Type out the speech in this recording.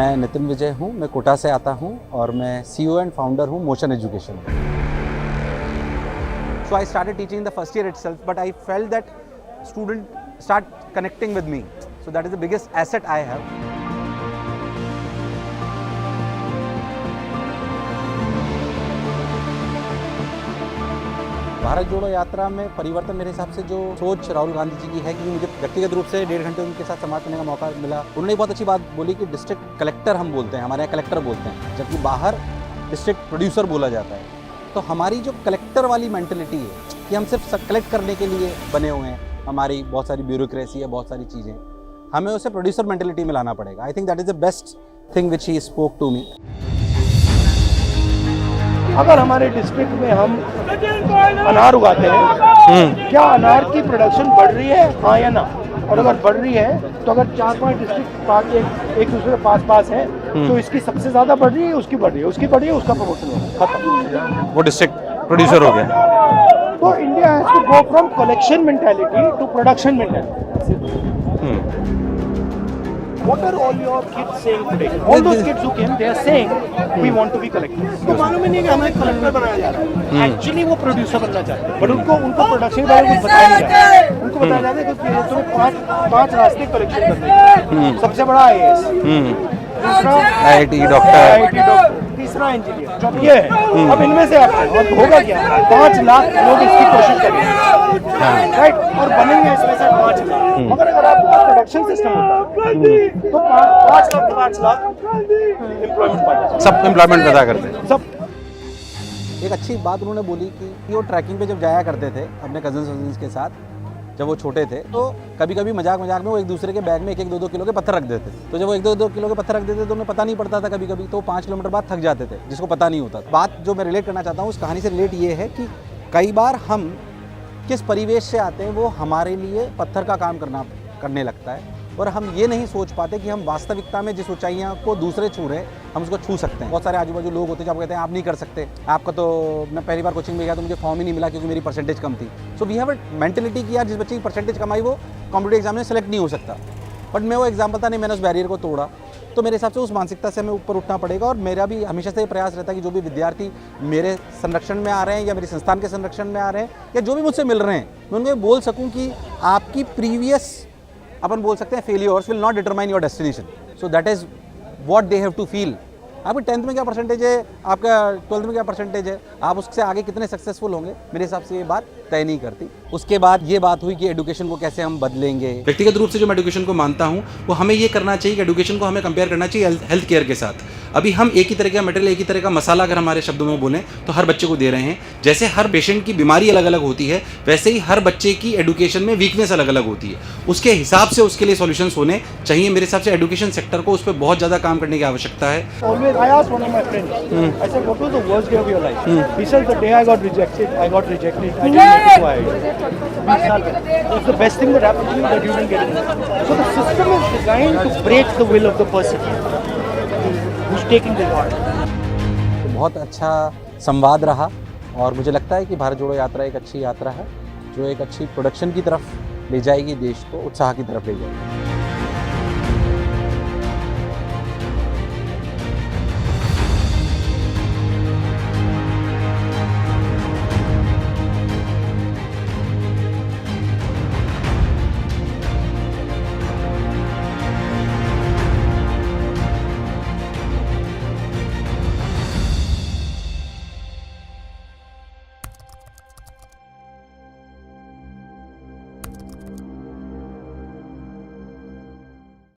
मैं नितिन विजय हूँ, मैं कोटा से आता हूँ और मैं CEO एंड फाउंडर हूँ motion education. So I started teaching the first year itself, but I felt that students start connecting with me. So that is the biggest asset I have. Bharat जोड़ो यात्रा में परिवर्तन मेरे हिसाब से जो सोच राहुल गांधी जी की है, कि मुझे व्यक्तिगत रूप से 1.5 घंटे उनके साथ संवाद करने का मौका मिला। उन्होंने बहुत अच्छी बात बोली कि डिस्ट्रिक्ट कलेक्टर हम बोलते हैं, हमारे यहाँ कलेक्टर बोलते हैं, जबकि बाहर डिस्ट्रिक्ट प्रोड्यूसर बोला जाता है। तो हमारी जो कलेक्टर वाली मेंटलिटी है कि हम सिर्फ कलेक्ट करने के लिए बने हुए हैं, हमारी बहुत सारी ब्यूरोक्रेसी है, बहुत सारी चीज़ें, हमें उसे प्रोड्यूसर मेंटलिटी में लाना पड़ेगा। I think that is the best thing which he spoke to me. अगर हमारे डिस्ट्रिक्ट में हम अनार उगाते हैं, क्या अनार की प्रोडक्शन बढ़ रही है, हाँ या ना? और अगर बढ़ रही है तो अगर 4-5 डिस्ट्रिक्ट एक दूसरे के पास है तो इसकी सबसे ज्यादा बढ़ रही है, उसकी बढ़ रही है, उसकी बढ़ रही है, उसका प्रमोशन हो गया, खत्म, वो डिस्ट्रिक्ट प्रोड्यूसर हो गया। तो India has to go from collection mentality to production mentality. What are all your kids saying today? All those kids who came, they are saying we want to be collectors. तो मालूम ही नहीं कि हमें collector बनाया जा रहा है। Actually वो प्रोड्यूसर बनना चाहते हैं, बट उनको प्रोडक्शन के बारे में कुछ बताया नहीं जा रहा है। उनको बताया जाता है कि तुम्हें पांच रास्ते कलेक्शन करने हैं। सबसे बड़ा IAS, दूसरा IIT डॉक्टर, तीसरा इंजीनियर, चौथा ये है। अब इनमें से आपको और होगा क्या? 5 लाख लोग इसकी कोशिश करेंगे, राइट? और बनेंगे इसमें से 5 लाख। मगर अगर आपका प्रोडक्शन सिस्टम होता तो 5 लाख एम्प्लॉयमेंट पाते, सब एम्प्लॉयमेंट पैदा करते हैं सब। एक अच्छी बात उन्होंने बोली कि वो ट्रैकिंग पे जब जाया करते थे अपने कजन्स के साथ, जब वो छोटे थे, तो कभी कभी मजाक में वो एक दूसरे के बैग में 1-2 किलो के पत्थर रख देते थे। तो जब वो 1-2 किलो के पत्थर रख देते तो उन्हें पता नहीं पड़ता था कभी कभी, तो 5 किलोमीटर बाद थक जाते थे, जिसको पता नहीं होता। बात जो मैं रिलेट करना चाहता हूँ उस कहानी से रिलेट ये है कि कई बार हम किस परिवेश से आते हैं वो हमारे लिए पत्थर का काम करने लगता है, और हम ये नहीं सोच पाते कि हम वास्तविकता में जिस ऊंचाइयां को दूसरे छू रहे हैं हम उसको छू सकते हैं। बहुत सारे आजू बाजू लोग होते हैं जो कहते हैं आप नहीं कर सकते, आपका तो, मैं पहली बार कोचिंग में गया तो मुझे फॉर्म ही नहीं मिला क्योंकि मेरी परसेंटेज कम थी। So we have a mentality कि यार जिस बच्चे की परसेंटेज कम आई वो कॉम्पिटिटिव एग्जाम में सेलेक्ट नहीं हो सकता। बट मैं वो एग्जाम्पल था नहीं, मैंने उस बैरियर को तोड़ा। तो मेरे हिसाब से उस मानसिकता से हमें ऊपर उठना पड़ेगा, और मेरा भी हमेशा से ये प्रयास रहता है कि जो भी विद्यार्थी मेरे संरक्षण में आ रहे हैं या मेरे संस्थान के संरक्षण में आ रहे हैं या जो भी मुझसे मिल रहे हैं, मैं उनको ये बोल सकूं कि आपकी प्रीवियस, अपन बोल सकते हैं, failures will not determine your destination. So that is what they have to feel. आपकी 10th में क्या परसेंटेज है, आपका 12th में क्या परसेंटेज है, आप उससे आगे कितने सक्सेसफुल होंगे, मेरे हिसाब से ये बात तय नहीं करती। उसके बाद ये बात हुई कि एडुकेशन को कैसे हम बदलेंगे। व्यक्तिगत रूप से जो मैं एडुकेशन को मानता हूँ वो हमें ये करना चाहिए कि एडुकेशन को हमें कंपेयर करना चाहिए हेल्थ केयर के साथ। अभी हम एक ही तरह का मटेरियल, एक ही तरह का मसाला अगर हमारे शब्दों में बोलें तो हर बच्चे को दे रहे हैं। जैसे हर पेशेंट की बीमारी अलग अलग होती है, वैसे ही हर बच्चे की एडुकेशन में वीकनेस अलग अलग होती है। उसके हिसाब से उसके लिए सॉल्यूशंस होने चाहिए। मेरे हिसाब से एडुकेशन सेक्टर को उस पर बहुत ज़्यादा काम करने की आवश्यकता है। Always I asked one of my friends, I said, what was the worst day of your life? He said, the day I got rejected, I didn't make it to IIT. 20 साल पहले. That's the best thing that happened to you, that you didn't get it. So the system is designed to break the will of the person who's taking the part. तो बहुत अच्छा संवाद रहा, और मुझे लगता है कि भारत जोड़ो यात्रा एक अच्छी यात्रा है जो एक अच्छी प्रोडक्शन की तरफ ले जाएगी, देश को उत्साह की तरफ ले जाएगी।